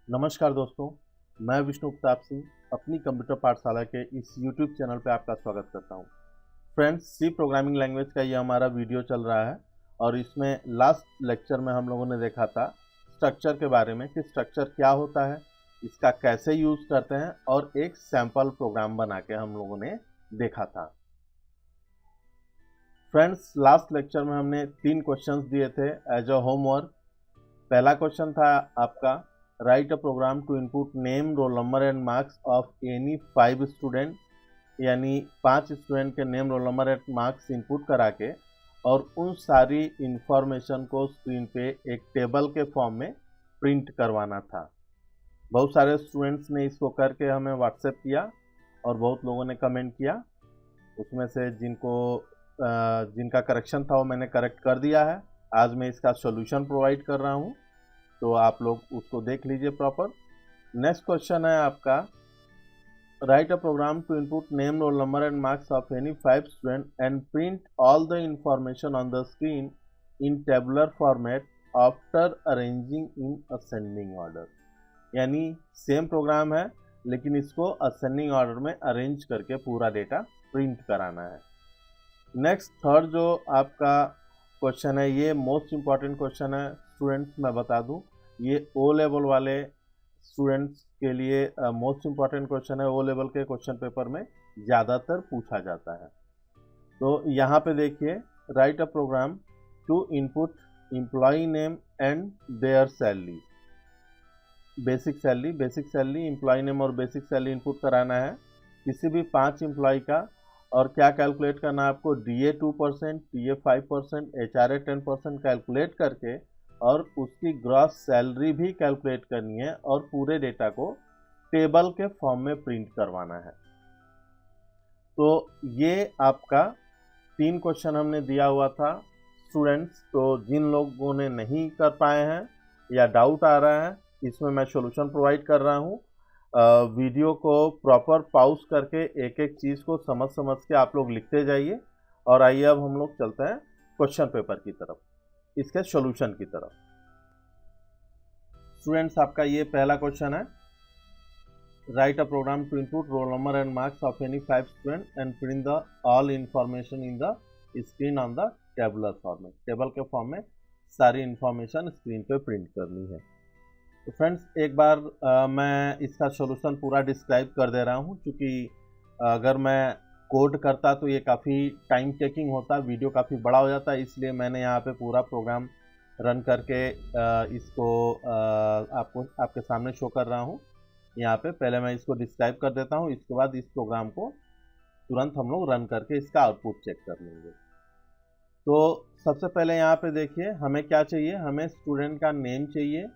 नमस्कार दोस्तों, मैं विष्णु प्रताप सिंह अपनी कंप्यूटर पाठशाला के इस YouTube चैनल पे आपका स्वागत करता हूँ। फ्रेंड्स, सी प्रोग्रामिंग लैंग्वेज का ये हमारा वीडियो चल रहा है और इसमें लास्ट लेक्चर में हम लोगों ने देखा था स्ट्रक्चर के बारे में कि स्ट्रक्चर क्या होता है, इसका कैसे यूज़ करते हैं और एक सैम्पल प्रोग्राम बना के हम लोगों ने देखा था। फ्रेंड्स, लास्ट लेक्चर में हमने 3 क्वेश्चंस दिए थे एज अ होमवर्क। पहला क्वेश्चन था आपका write a program to input name, roll number and marks of any 5 student, यानी 5 स्टूडेंट के name, roll number and marks input करा के और उन सारी इंफॉर्मेशन को स्क्रीन पे एक टेबल के फॉर्म में प्रिंट करवाना था। बहुत सारे स्टूडेंट्स ने इसको करके हमें व्हाट्सएप किया और बहुत लोगों ने कमेंट किया। उसमें से जिनका करेक्शन था वो मैंने करेक्ट कर दिया है। आज मैं इसका सॉल्यूशन प्रोवाइड कर रहा हूँ, तो आप लोग उसको देख लीजिए प्रॉपर। नेक्स्ट क्वेश्चन है आपका write a program to input name, roll number and marks of any 5 student and print all the information on the screen in tabular format after arranging in ascending order. यानी same program है लेकिन इसको ascending order में arrange करके पूरा data print कराना है। Next third जो आपका क्वेश्चन है, ये मोस्ट इम्पॉर्टेंट क्वेश्चन है स्टूडेंट्स। मैं बता दूं, ये ओ लेवल वाले स्टूडेंट्स के लिए मोस्ट इम्पॉर्टेंट क्वेश्चन है। ओ लेवल के क्वेश्चन पेपर में ज़्यादातर पूछा जाता है। तो यहाँ पे देखिए, write a program to input employ name and their salary. Basic salary, employ name और बेसिक सैलरी इनपुट कराना है किसी भी 5 एम्प्लॉय का। और क्या कैलकुलेट करना है आपको, DA 2%, TA 5%, HRA 10% कैलकुलेट करके और उसकी ग्रॉस सैलरी भी कैलकुलेट करनी है और पूरे डेटा को टेबल के फॉर्म में प्रिंट करवाना है। तो ये आपका 3 क्वेश्चन हमने दिया हुआ था स्टूडेंट्स। तो जिन लोगों ने नहीं कर पाए हैं या डाउट आ रहा है, इसमें मैं सॉल्यूशन प्रोवाइड कर रहा हूँ। वीडियो को प्रॉपर पॉज करके एक एक चीज़ को समझ के आप लोग लिखते जाइए। और आइए अब हम लोग चलते हैं क्वेश्चन पेपर की तरफ, इसके सॉल्यूशन की तरफ। स्टूडेंट्स, आपका ये पहला क्वेश्चन है write a program to input roll number and marks of any 5 student and print the all information in the screen on the tabular format. Table के फॉर्म में सारी इंफॉर्मेशन स्क्रीन पे प्रिंट करनी है। तो फ्रेंड्स, एक बार मैं इसका सॉल्यूशन पूरा डिस्क्राइब कर दे रहा हूँ, क्योंकि अगर मैं कोड करता तो ये काफ़ी टाइम टेकिंग होता, वीडियो काफ़ी बड़ा हो जाता, इसलिए मैंने यहाँ पे पूरा प्रोग्राम रन करके इसको आपके सामने शो कर रहा हूँ। यहाँ पे पहले मैं इसको डिस्क्राइब कर देता हूँ, इसके बाद इस प्रोग्राम को तुरंत हम लोग रन करके इसका आउटपुट चेक कर लेंगे। तो सबसे पहले यहाँ पे देखिए, हमें क्या चाहिए, हमें स्टूडेंट का नेम चाहिए,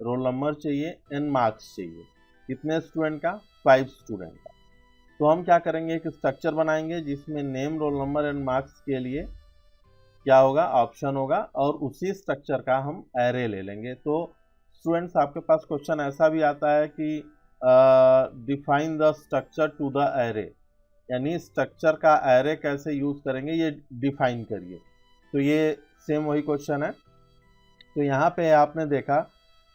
रोल नंबर चाहिए एंड मार्क्स चाहिए। कितने स्टूडेंट का, 5 स्टूडेंट का। तो हम क्या करेंगे, एक स्ट्रक्चर बनाएंगे जिसमें name, roll number and marks के लिए क्या होगा, ऑप्शन होगा, और उसी स्ट्रक्चर का हम एरे ले लेंगे। तो स्टूडेंट्स, आपके पास क्वेश्चन ऐसा भी आता है कि define the structure to the array, यानी स्ट्रक्चर का एरे कैसे यूज करेंगे ये डिफाइन करिए। तो ये सेम वही क्वेश्चन है। तो यहाँ पे आपने देखा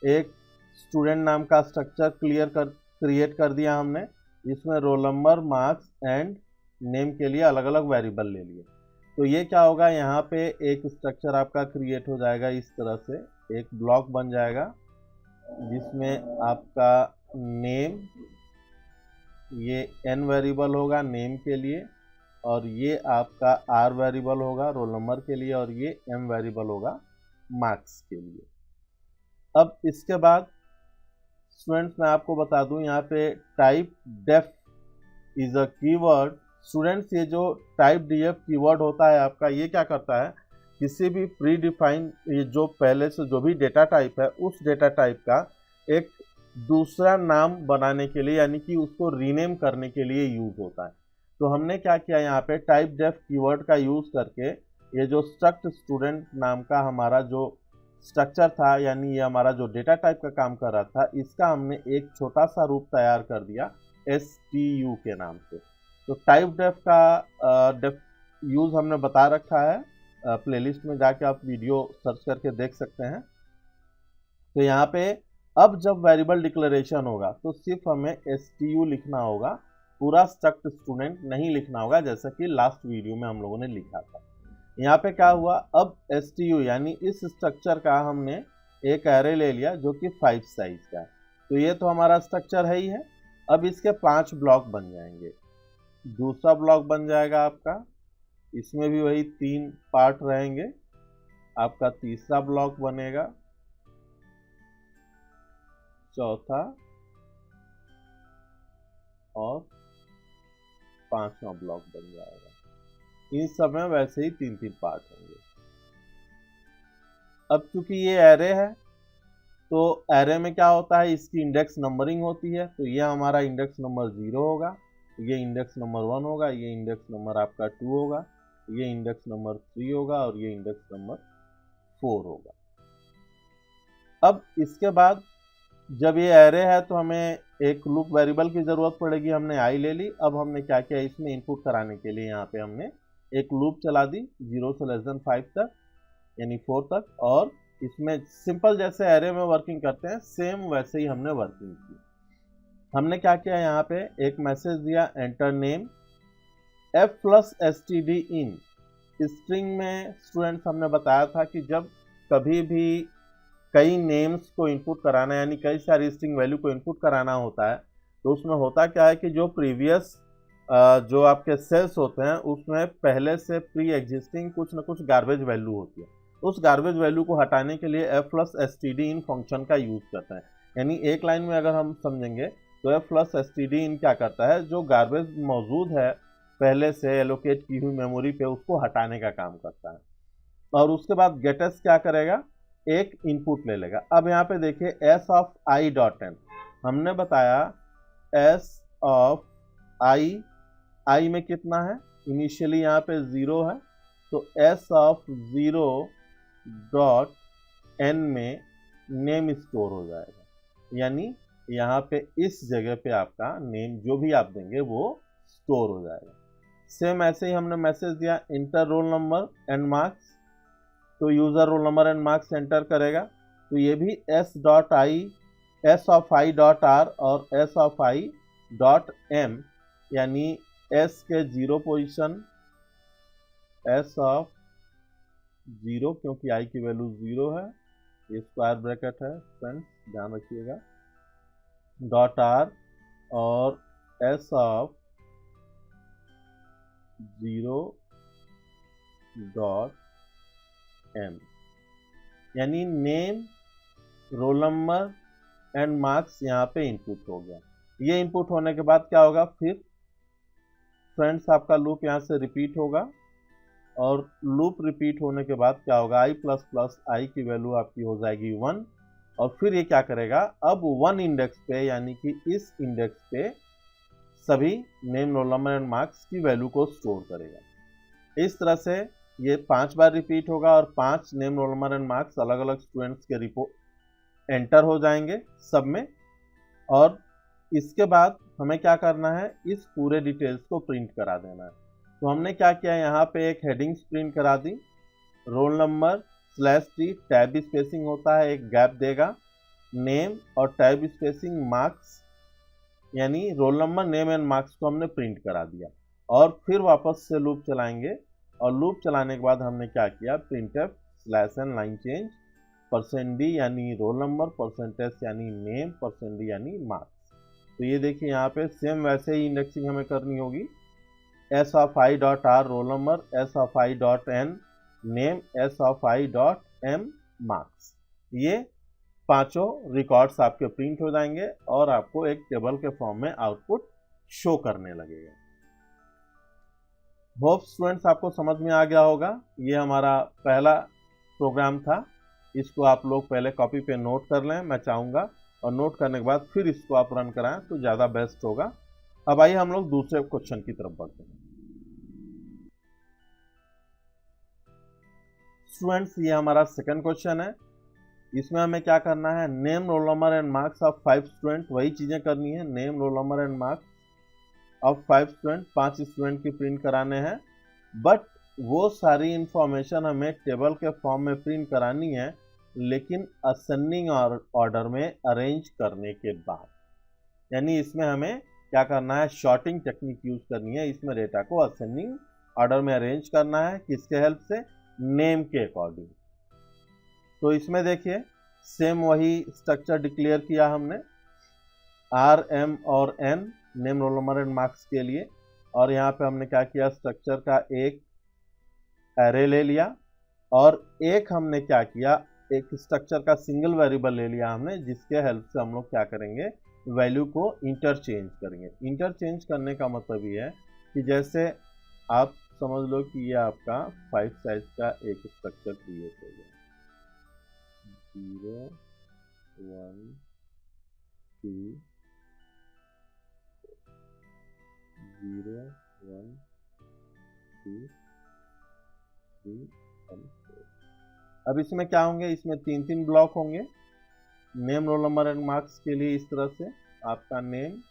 एक स्टूडेंट नाम का स्ट्रक्चर क्रिएट कर दिया हमने, जिसमें roll number, marks and name के लिए अलग अलग वेरिएबल ले लिए। तो ये क्या होगा, यहाँ पे एक स्ट्रक्चर आपका क्रिएट हो जाएगा इस तरह से, एक ब्लॉक बन जाएगा जिसमें आपका नेम, ये n वेरिएबल होगा नेम के लिए, और ये आपका r वेरिएबल होगा रोल नंबर के लिए, और ये m वेरिएबल होगा मार्क्स के लिए। अब इसके बाद स्टूडेंट्स, मैं आपको बता दूं, यहाँ पे typedef is a keyword. Students, ये जो टाइप def कीवर्ड होता है आपका, ये क्या करता है, किसी भी प्री डिफाइन, ये जो पहले से जो भी डेटा टाइप है उस डेटा टाइप का एक दूसरा नाम बनाने के लिए, यानी कि उसको रीनेम करने के लिए यूज होता है। तो हमने क्या किया, यहाँ पे टाइप डेफ कीवर्ड का यूज करके ये जो स्ट्रक्ट स्टूडेंट नाम का हमारा जो स्ट्रक्चर था, यानी ये हमारा जो डेटा टाइप का काम कर रहा था, इसका हमने एक छोटा सा रूप तैयार कर दिया STU के नाम से। तो टाइप डेफ का यूज हमने बता रखा है, प्लेलिस्ट में जाके आप वीडियो सर्च करके देख सकते हैं। तो यहाँ पे अब जब वेरिएबल डिक्लेरेशन होगा तो सिर्फ हमें STU लिखना होगा, पूरा स्ट्रक्ट स्टूडेंट नहीं लिखना होगा, जैसा कि लास्ट वीडियो में हम लोगों ने लिखा था। यहाँ पे क्या हुआ, अब STU यानी इस स्ट्रक्चर का हमने एक एरे ले लिया जो कि 5 साइज का है। तो ये तो हमारा स्ट्रक्चर है ही है। अब इसके 5 ब्लॉक बन जाएंगे। दूसरा ब्लॉक बन जाएगा आपका, इसमें भी वही 3 पार्ट रहेंगे। आपका तीसरा ब्लॉक बनेगा, चौथा और 5वां ब्लॉक बन जाएगा। इन सब में वैसे ही 3-3 पार्ट होंगे। अब चूंकि ये एरे है तो एरे में क्या होता है, इसकी इंडेक्स नंबरिंग होती है। तो ये हमारा इंडेक्स नंबर 0 होगा, ये इंडेक्स नंबर 1 होगा, ये इंडेक्स नंबर आपका 2 होगा, ये इंडेक्स नंबर 3 होगा और ये इंडेक्स नंबर 4 होगा। अब इसके बाद जब ये एरे है तो हमें एक लूप वेरिएबल की ज़रूरत पड़ेगी। हमने आई ले ली। अब हमने क्या किया, इसमें इनपुट कराने के लिए यहाँ पे हमने एक लूप चला दी 0 से लेस देन 5 तक यानी 4 तक, और इसमें सिंपल जैसे एरे में वर्किंग करते हैं सेम वैसे ही हमने वर्किंग की। हमने क्या किया, यहाँ पे एक मैसेज दिया, एंटर नेम F+std इन। स्ट्रिंग में स्टूडेंट्स हमने बताया था कि जब कभी भी कई नेम्स को इनपुट कराना है यानी कई सारी स्ट्रिंग वैल्यू को इनपुट कराना होता है तो उसमें होता क्या है कि जो प्रीवियस जो आपके सेल्स होते हैं उसमें पहले से प्री एग्जिस्टिंग कुछ न कुछ गार्बेज वैल्यू होती है। उस गार्बेज वैल्यू को हटाने के लिए F+std इन फंक्शन का यूज करता है। यानी एक लाइन में अगर हम समझेंगे तो F+std इन क्या करता है, जो गार्बेज मौजूद है पहले से एलोकेट की हुई मेमोरी पे उसको हटाने का काम करता है। और उसके बाद गेटस क्या करेगा, एक इनपुट ले लेगा। अब यहाँ पे देखिए s ऑफ i.n, हमने बताया s ऑफ i में कितना है, इनिशियली यहाँ पे 0 है, तो s ऑफ 0 डॉट n में नेम स्टोर हो जाएगा। यानी यहाँ पे इस जगह पे आपका नेम जो भी आप देंगे वो स्टोर हो जाएगा। सेम ऐसे ही हमने मैसेज दिया, enter roll number and marks, तो user roll number and marks enter करेगा। तो ये भी s of i dot r और s of i dot m, यानी s के 0 पोजीशन, s ऑफ 0 क्योंकि i की वैल्यू 0 है, ये स्क्वायर ब्रैकेट है फ्रेंड्स, ध्यान रखिएगा, डॉट r और s ऑफ 0 डॉट m, यानी name roll number and marks यहाँ पे इनपुट हो गया। ये इनपुट होने के बाद क्या होगा, फिर फ्रेंड्स आपका लूप यहाँ से रिपीट होगा और लूप रिपीट होने के बाद क्या होगा, i प्लस प्लस आई की वैल्यू आपकी हो जाएगी 1 और फिर ये क्या करेगा, अब 1 इंडेक्स पे यानी कि इस इंडेक्स पे सभी name roll number and marks की वैल्यू को स्टोर करेगा। इस तरह से ये 5 बार रिपीट होगा और 5 name roll number and marks अलग अलग स्टूडेंट्स के रिपोर्ट एंटर हो जाएंगे सब में। और इसके बाद हमें क्या करना है, इस पूरे डिटेल्स को प्रिंट करा देना है। तो हमने क्या किया, यहाँ पे एक हेडिंग्स प्रिंट करा दी, roll number /t, tab spacing होता है, एक गैप देगा, नेम और टैब स्पेसिंग मार्क्स, यानी roll number name and marks को हमने प्रिंट करा दिया। और फिर वापस से लूप चलाएंगे और लूप चलाने के बाद हमने क्या किया, printf /n line change %d यानी रोल नंबर, %s यानी नेम, %d यानी मार्क्स। तो ये देखिए यहाँ पे सेम वैसे ही इंडेक्सिंग हमें करनी होगी, s of i dot r roll number, s of i dot n name, s of i dot m marks. ये पांचों रिकॉर्ड्स आपके प्रिंट हो जाएंगे और आपको एक टेबल के फॉर्म में आउटपुट शो करने लगेगा। होप स्टूडेंट्स आपको समझ में आ गया होगा। ये हमारा पहला प्रोग्राम था, इसको आप लोग पहले कॉपी पे नोट कर लें, मैं चाहूँगा, और नोट करने के बाद फिर इसको आप रन कराएं तो ज़्यादा बेस्ट होगा। अब आइए हम लोग दूसरे क्वेश्चन की तरफ बढ़ते हैं। स्टूडेंट्स ये हमारा सेकंड क्वेश्चन है। इसमें हमें क्या करना है, name roll number and marks of 5 student, वही चीज़ें करनी है, name roll number and marks of 5 student, 5 student की प्रिंट कराने हैं। बट वो सारी इंफॉर्मेशन हमें टेबल के फॉर्म में प्रिंट करानी है लेकिन असेंडिंग ऑर्डर में अरेंज करने के बाद, यानी इसमें हमें क्या करना है, शॉर्टिंग टेक्निक यूज करनी है। इसमें डेटा को असेंडिंग ऑर्डर में अरेंज करना है, किसके हेल्प से, नेम के अकॉर्डिंग। तो इसमें देखिए सेम वही स्ट्रक्चर डिक्लेयर किया हमने, आर एम और N, name roll number and marks के लिए। और यहाँ पे हमने क्या किया, स्ट्रक्चर का एक एरे ले लिया और एक हमने क्या किया, एक स्ट्रक्चर का सिंगल वेरिएबल ले लिया हमने, जिसके हेल्प से हम लोग क्या करेंगे, वैल्यू को इंटरचेंज करेंगे। इंटरचेंज करने का मतलब ये है कि जैसे आप समझ लो कि ये आपका 5 साइज का एक स्ट्रक्चर क्रिएट हो गया, 0 1 2 0 1 2 3 and 4। अब इसमें क्या होंगे, इसमें 3 ब्लॉक होंगे। Name roll number and marks के लिए इस तरह से आपका नेम,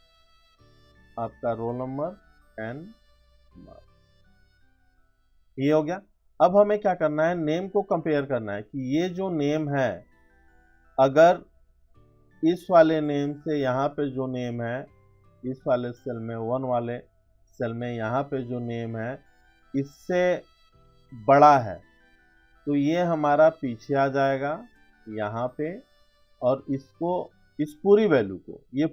आपका रोल नंबर एंड मार्क्स, ये हो गया। अब हमें क्या करना है, नेम को कंपेयर करना है कि ये जो नेम है, अगर इस वाले नेम से यहाँ पे जो नेम है, इस वाले सेल में 1 वाले सेल में यहाँ पे जो नेम है इससे बड़ा है, तो ये हमारा पीछे आ जाएगा यहाँ पे, और इसको, इस पूरी वैल्यू को, ये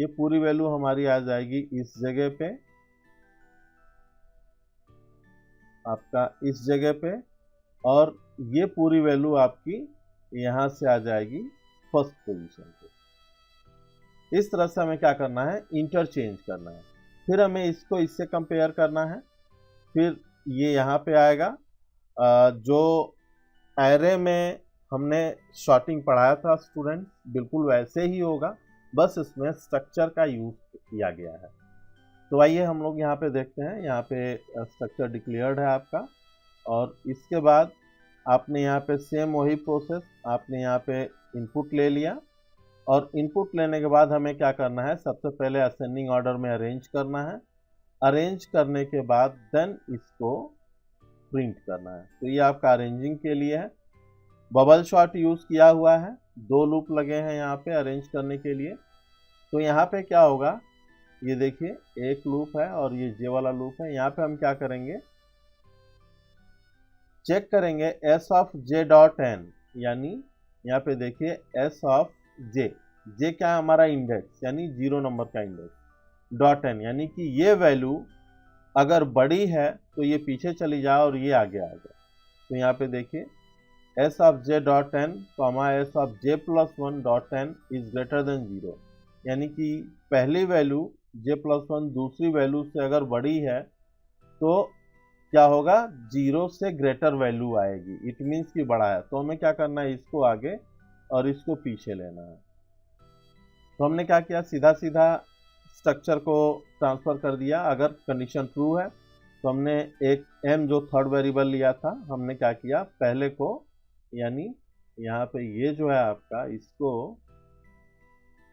पूरी वैल्यू हमारी आ जाएगी इस जगह पे, आपका इस जगह पे, और ये पूरी वैल्यू आपकी यहाँ से आ जाएगी फर्स्ट पोजीशन पे। इस तरह से हमें क्या करना है, इंटरचेंज करना है। फिर हमें इसको इससे कंपेयर करना है, फिर ये यहाँ पे आएगा। जो एरे में हमने शॉर्टिंग पढ़ाया था स्टूडेंट, बिल्कुल वैसे ही होगा, बस इसमें स्ट्रक्चर का यूज किया गया है। तो आइए हम लोग यहाँ पे देखते हैं, यहाँ पे स्ट्रक्चर डिक्लेयर्ड है आपका, और इसके बाद आपने यहाँ पे सेम वही प्रोसेस, आपने यहाँ पे इनपुट ले लिया, और इनपुट लेने के बाद हमें क्या करना है, सबसे पहले असेंडिंग ऑर्डर में अरेंज करना है। अरेंज करने के बाद देन इसको प्रिंट करना है। तो ये आपका अरेंजिंग के लिए है। बबल शॉर्ट यूज किया हुआ है, 2 लूप लगे हैं यहाँ पे अरेंज करने के लिए। तो यहाँ पे क्या होगा, ये देखिए एक लूप है और ये जे वाला लूप है। यहाँ पे हम क्या करेंगे, चेक करेंगे S of J dot N, यानी यहाँ पे देखिए एस ऑफ जे, जे क्या है हमारा इंडेक्स, यानी 0 नंबर का इंडेक्स, डॉट एन, यानी कि ये वैल्यू अगर बड़ी है तो ये पीछे चली जाए और ये आगे आ जाए। तो यहाँ पे देखिए S of J dot N comma S of J plus 1 dot N is greater than 0, यानी कि पहली वैल्यू जे प्लस 1 दूसरी वैल्यू से अगर बड़ी है तो क्या होगा, 0 से ग्रेटर वैल्यू आएगी, इट मीन्स कि बड़ा है। तो हमें क्या करना है, इसको आगे और इसको पीछे लेना है। तो हमने क्या किया, सीधा सीधा स्ट्रक्चर को ट्रांसफर कर दिया। अगर कंडीशन ट्रू है तो हमने एक m जो थर्ड वेरिएबल लिया था, हमने क्या किया, पहले को, यानी यहाँ पे ये जो है आपका, इसको,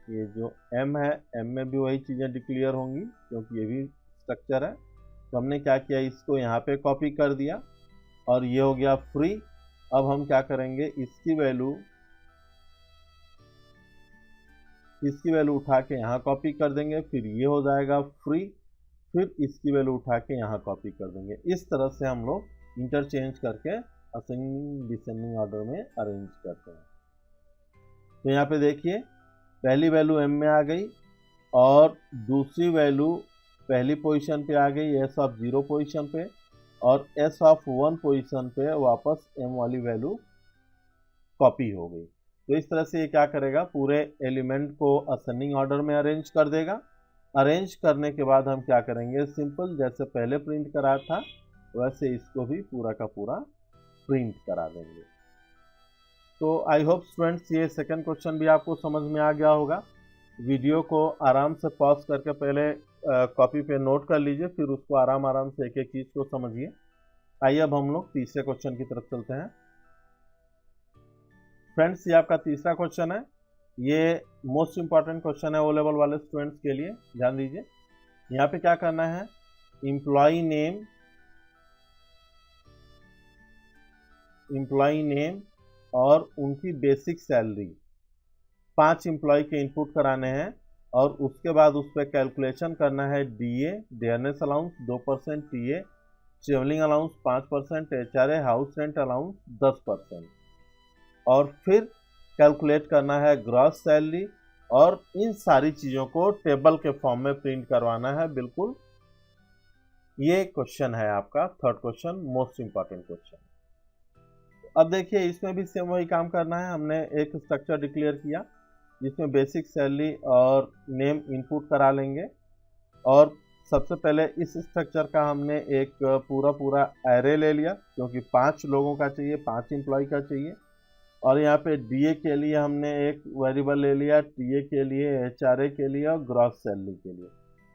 ये जो m है, m में भी वही चीज़ें डिक्लेयर होंगी क्योंकि ये भी स्ट्रक्चर है। तो हमने क्या किया, इसको यहाँ पे कॉपी कर दिया और ये हो गया फ्री। अब हम क्या करेंगे, इसकी वैल्यू उठा के यहाँ कॉपी कर देंगे, फिर ये हो जाएगा फ्री, फिर इसकी वैल्यू उठा के यहाँ कॉपी कर देंगे। इस तरह से हम लोग इंटरचेंज करके असेंडिंग डिसेंडिंग ऑर्डर में अरेंज करते हैं। तो यहाँ पे देखिए पहली वैल्यू m में आ गई और दूसरी वैल्यू पहली पोजीशन पे आ गई s ऑफ 0 पोजीशन पे, और s ऑफ 1 पोजीशन पे वापस m वाली वैल्यू कॉपी हो गई। तो इस तरह से ये क्या करेगा, पूरे एलिमेंट को असेंडिंग ऑर्डर में अरेंज कर देगा। अरेंज करने के बाद हम क्या करेंगे, सिंपल जैसे पहले प्रिंट करा था वैसे इसको भी पूरा का पूरा प्रिंट करा देंगे। तो आई होप स्टूडेंट्स ये सेकंड क्वेश्चन भी आपको समझ में आ गया होगा। वीडियो को आराम से पॉज करके पहले कॉपी पे नोट कर लीजिए, फिर उसको आराम से एक एक चीज़ को समझिए। आइए अब हम लोग तीसरे क्वेश्चन की तरफ चलते हैं। फ्रेंड्स ये आपका तीसरा क्वेश्चन है, ये मोस्ट इंपॉर्टेंट क्वेश्चन है ओ लेवल वाले स्टूडेंट्स के लिए, ध्यान दीजिए। यहाँ पे क्या करना है, एम्प्लॉय नेम और उनकी बेसिक सैलरी 5 एम्प्लॉय के इनपुट कराने हैं और उसके बाद उस पर कैलकुलेशन करना है DA, dearness allowance 2%, TA, travelling allowance 5%, HRA, house rent allowance 10%, और फिर कैलकुलेट करना है ग्रॉस सैलरी, और इन सारी चीज़ों को टेबल के फॉर्म में प्रिंट करवाना है। बिल्कुल ये क्वेश्चन है आपका third question, most important question. अब देखिए इसमें भी सेम वही काम करना है। हमने एक स्ट्रक्चर डिक्लेयर किया जिसमें बेसिक सैलरी और नेम इनपुट करा लेंगे, और सबसे पहले इस स्ट्रक्चर का हमने एक पूरा एरे ले लिया क्योंकि 5 लोगों का चाहिए, 5 एम्प्लॉय का चाहिए। और यहाँ पे डीए के लिए हमने एक वेरिएबल ले लिया, टीए के लिए, एचआरए के लिए और ग्रॉस सैलरी के लिए।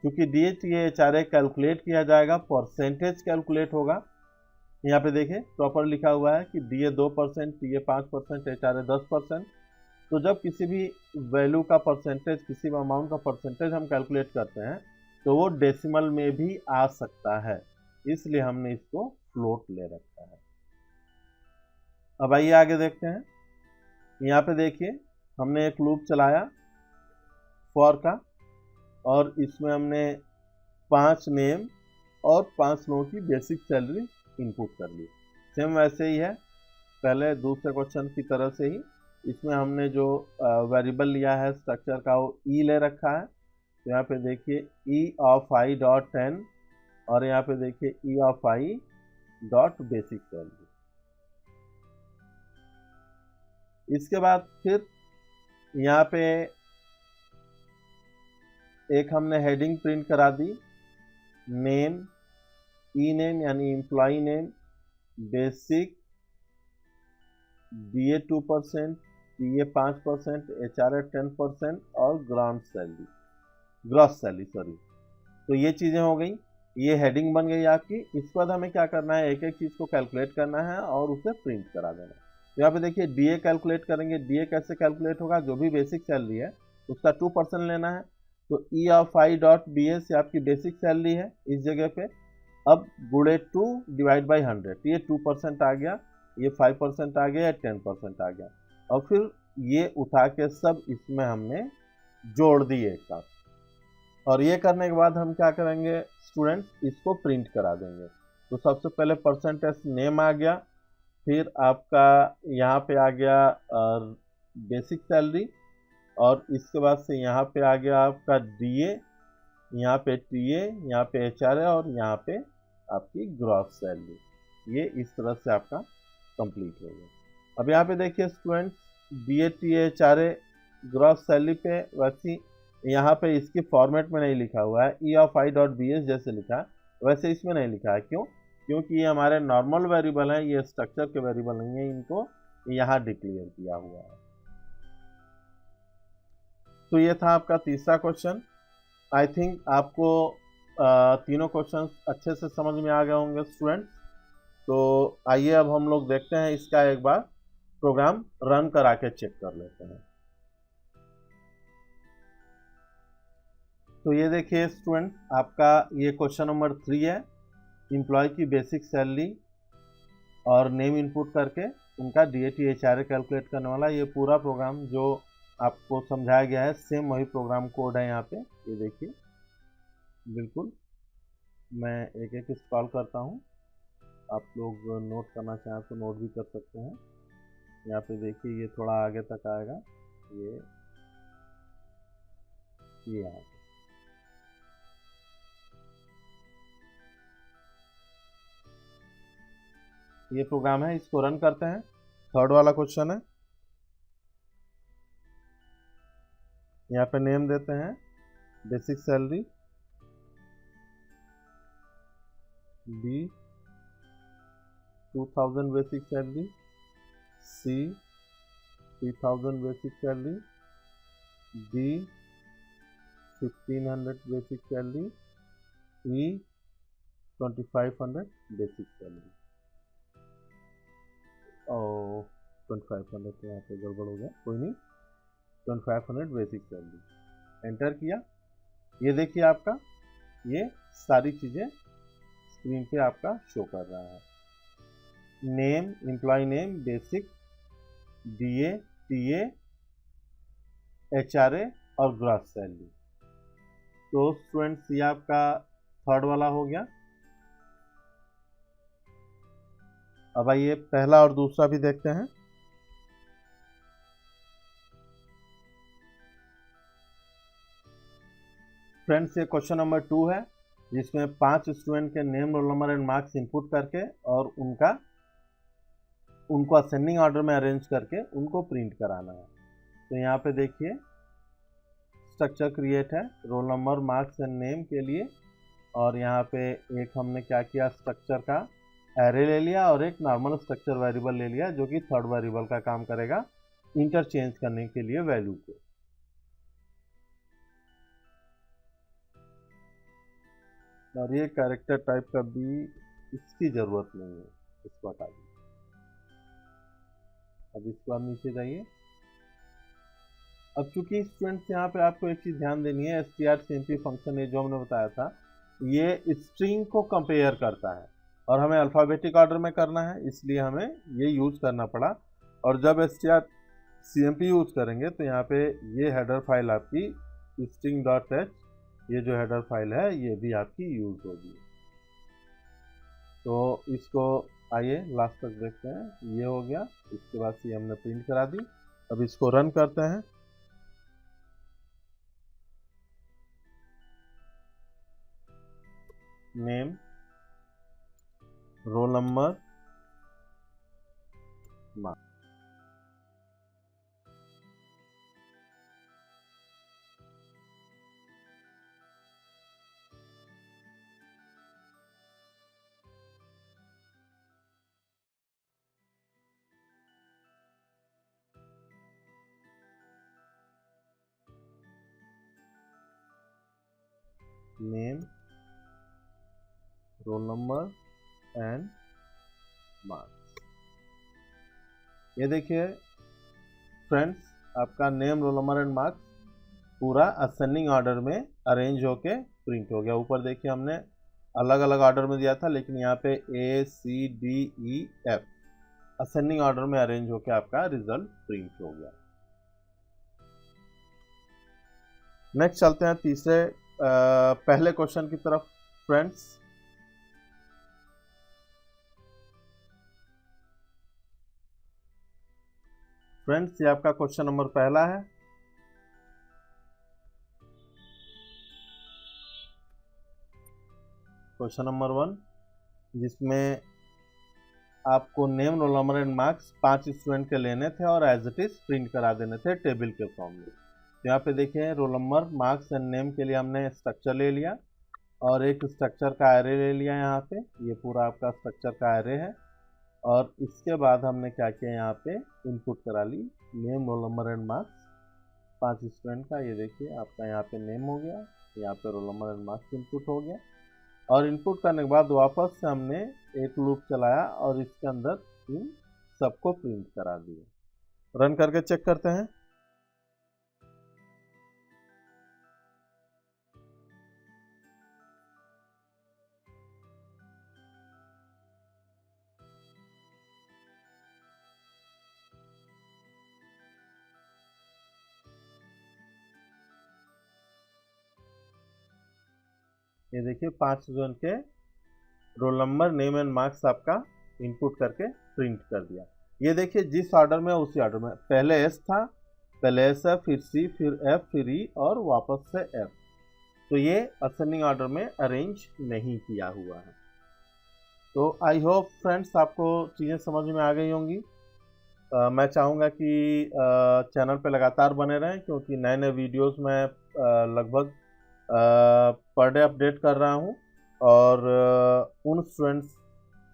क्योंकि डीए, टीए, एचआरए कैलकुलेट किया जाएगा, परसेंटेज कैलकुलेट होगा। यहाँ पे देखिए प्रॉपर लिखा हुआ है कि डीए 2%, टीए 5%, एचआरए 10%। तो जब किसी भी वैल्यू का परसेंटेज, किसी भी अमाउंट का परसेंटेज हम कैलकुलेट करते हैं तो वो डेसिमल में भी आ सकता है, इसलिए हमने इसको फ्लोट ले रखा है। अब आइए आगे देखते हैं। यहाँ पे देखिए हमने एक लूप चलाया फॉर का, और इसमें हमने 5 नेम और 5 लोगों की बेसिक सैलरी इनपुट कर ली। सेम वैसे ही है पहले दूसरे क्वेश्चन की तरह से ही। इसमें हमने जो वेरिएबल लिया है स्ट्रक्चर का वो ई ले रखा है। तो यहाँ पे देखिए ई ऑफ आई डॉट 10, और यहाँ पे देखिए ई of I dot basic salary. इसके बाद फिर यहाँ पे एक हमने हेडिंग प्रिंट करा दी, नेम, ई नेम यानी employ name, basic, DA 2%, TA 5%, HRA 10% और ग्रॉस सैलरी सॉरी। तो ये चीज़ें हो गई, ये हेडिंग बन गई आपकी। इसके बाद हमें क्या करना है, एक एक चीज़ को कैलकुलेट करना है और उसे प्रिंट करा देना है। तो यहाँ पे देखिए डीए कैलकुलेट करेंगे। डीए कैसे कैलकुलेट होगा, जो भी बेसिक सैलरी है उसका 2% लेना है। तो E of I dot B S आपकी बेसिक सैलरी है इस जगह पे। अब गुणे 2 डिवाइड बाई 100, ये 2% आ गया, ये 5% आ गया, 10% आ गया, और फिर ये उठा के सब इसमें हमने जोड़ दिए एक साथ। और ये करने के बाद हम क्या करेंगे स्टूडेंट्स, इसको प्रिंट करा देंगे। तो सबसे पहले परसेंटेज नेम आ गया, फिर आपका यहाँ पे आ गया बेसिक सैलरी, और इसके बाद से यहाँ पे आ गया आपका डीए, यहाँ पे टीए, यहाँ पे एचआरए और यहाँ पे आपकी ग्रॉस सैलरी। ये इस तरह से आपका कंप्लीट हो गया। अब यहाँ पे देखिए students, DA, TA, HRA, gross salary पे वैसे यहाँ पे इसकी फॉर्मेट में नहीं लिखा हुआ है, E of I dot B S जैसे लिखा है वैसे इसमें नहीं लिखा है। क्यों? क्योंकि ये हमारे नॉर्मल वेरिएबल हैं, ये स्ट्रक्चर के वेरिएबल नहीं है, इनको यहाँ डिक्लेयर किया हुआ है। तो ये था आपका तीसरा क्वेश्चन। आई थिंक आपको तीनों क्वेश्चन अच्छे से समझ में आ गए होंगे स्टूडेंट्स। तो आइए अब हम लोग देखते हैं इसका एक बार प्रोग्राम रन करा के चेक कर लेते हैं। तो ये देखिए स्टूडेंट, आपका ये क्वेश्चन नंबर 3 है। एम्प्लॉय की बेसिक सैलरी और नेम इनपुट करके उनका डीएटी एचआरए कैलकुलेट करने वाला ये पूरा प्रोग्राम जो आपको समझाया गया है, सेम वही प्रोग्राम कोड है यहाँ पे। ये देखिए बिल्कुल, मैं एक एक स्क्रॉल करता हूँ, आप लोग नोट करना चाहें तो नोट भी कर सकते हैं। यहाँ पे देखिए ये थोड़ा आगे तक आएगा, ये यहाँ पे। ये प्रोग्राम है, इसको रन करते हैं। थर्ड वाला क्वेश्चन है, यहाँ पे नेम देते हैं basic salary, B 2000 basic salary, C 3000 basic salary, D 1500 basic salary, E 2500 basic salary. और 2500 तो यहाँ पे गड़बड़ हो गया, कोई नहीं, 2500 बेसिक सैलरी एंटर किया। ये देखिए आपका ये सारी चीज़ें स्क्रीन पे आपका शो कर रहा है। Name, employ name, basic, DA, TA, HRA और ग्रॉस सैलरी। तो स्टूडेंट्स ये आपका थर्ड वाला हो गया। अब आइए पहला और दूसरा भी देखते हैं। फ्रेंड्स ये क्वेश्चन नंबर 2 है, जिसमें 5 स्टूडेंट के name, roll number and marks input करके और उनको असेंडिंग ऑर्डर में अरेंज करके उनको प्रिंट कराना है। तो यहाँ पे देखिए स्ट्रक्चर क्रिएट है roll number, marks and name के लिए, और यहाँ पे एक हमने क्या किया, स्ट्रक्चर का एरे ले लिया और एक नॉर्मल स्ट्रक्चर वेरिएबल ले लिया जो कि थर्ड वेरिएबल का काम करेगा इंटरचेंज करने के लिए वैल्यू को। और ये कैरेक्टर टाइप का भी इसकी जरूरत नहीं है, इसको हटा दीजिए। अब इसको आप नीचे जाइए। अब चूंकि स्टूडेंट्स यहाँ पे आपको एक चीज ध्यान देनी है, strcmp फंक्शन ये जो हमने बताया था, ये स्ट्रिंग को कंपेयर करता है और हमें अल्फाबेटिक ऑर्डर में करना है, इसलिए हमें ये यूज करना पड़ा। और जब strcmp यूज करेंगे तो यहाँ पे ये हेडर फाइल आपकी string.h, ये जो हेडर फाइल है ये भी आपकी यूज होगी। तो इसको आइए लास्ट तक देखते हैं। ये हो गया, इसके बाद से हमने प्रिंट करा दी। अब इसको रन करते हैं। Name, roll number, marks. Name, roll number and marks. ये देखिए फ्रेंड्स, आपका name, roll number and marks पूरा असेंडिंग ऑर्डर में अरेंज होके प्रिंट हो गया। ऊपर देखिए हमने अलग अलग ऑर्डर में दिया था, लेकिन यहाँ पे ACDEF असेंडिंग ऑर्डर में अरेंज होके आपका रिजल्ट प्रिंट हो गया। नेक्स्ट चलते हैं तीसरे पहले क्वेश्चन की तरफ फ्रेंड्स। फ्रेंड्स ये आपका क्वेश्चन नंबर पहला है। क्वेश्चन नंबर 1, जिसमें आपको name, roll number and marks 5 student के लेने थे और एज इट इज प्रिंट करा देने थे टेबल के फॉर्म में। तो यहाँ पे देखिए roll number, marks and name के लिए हमने स्ट्रक्चर ले लिया और एक स्ट्रक्चर का एरे ले लिया। यहाँ पे ये पूरा आपका स्ट्रक्चर का एरे है और इसके बाद हमने क्या किया, यहाँ पे इनपुट करा ली name, roll number and marks 5 student का। ये देखिए आपका यहाँ पे नेम हो गया, यहाँ पे role number and marks input हो गया। और इनपुट करने के बाद वापस से हमने एक लूप चलाया और इसके अंदर इन सबको प्रिंट करा दिया। रन करके चेक करते हैं। ये देखिए 5 स्टूडेंट के role number, name and marks आपका इनपुट करके प्रिंट कर दिया। ये देखिए जिस ऑर्डर में उसी ऑर्डर में, पहले एस था, पहले एस है, फिर सी, फिर एफ, फिर ई और वापस से एफ। तो ये असेंडिंग ऑर्डर में अरेंज नहीं किया हुआ है। तो आई होप फ्रेंड्स आपको चीज़ें समझ में आ गई होंगी। मैं चाहूँगा कि चैनल पे लगातार बने रहें, क्योंकि नए नए वीडियोस में लगभग पर डे अपडेट कर रहा हूँ और उन स्टूडेंट्स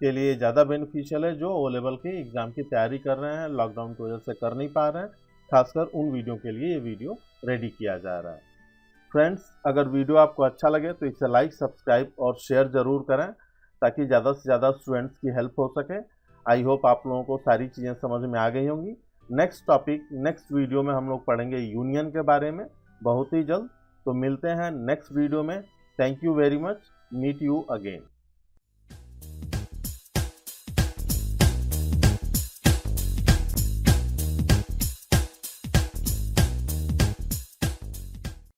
के लिए ज़्यादा बेनिफिशियल है जो ओ लेवल के एग्ज़ाम की तैयारी कर रहे हैं, लॉकडाउन की वजह से कर नहीं पा रहे हैं। खासकर उन वीडियो के लिए ये वीडियो रेडी किया जा रहा है। फ्रेंड्स अगर वीडियो आपको अच्छा लगे तो इसे लाइक, सब्सक्राइब और शेयर ज़रूर करें, ताकि ज़्यादा से ज़्यादा स्टूडेंट्स की हेल्प हो सके। आई होप आप लोगों को सारी चीज़ें समझ में आ गई होंगी। नेक्स्ट टॉपिक, नेक्स्ट वीडियो में हम लोग पढ़ेंगे यूनियन के बारे में बहुत ही जल्द। तो मिलते हैं नेक्स्ट वीडियो में। Thank you very much. Meet you again.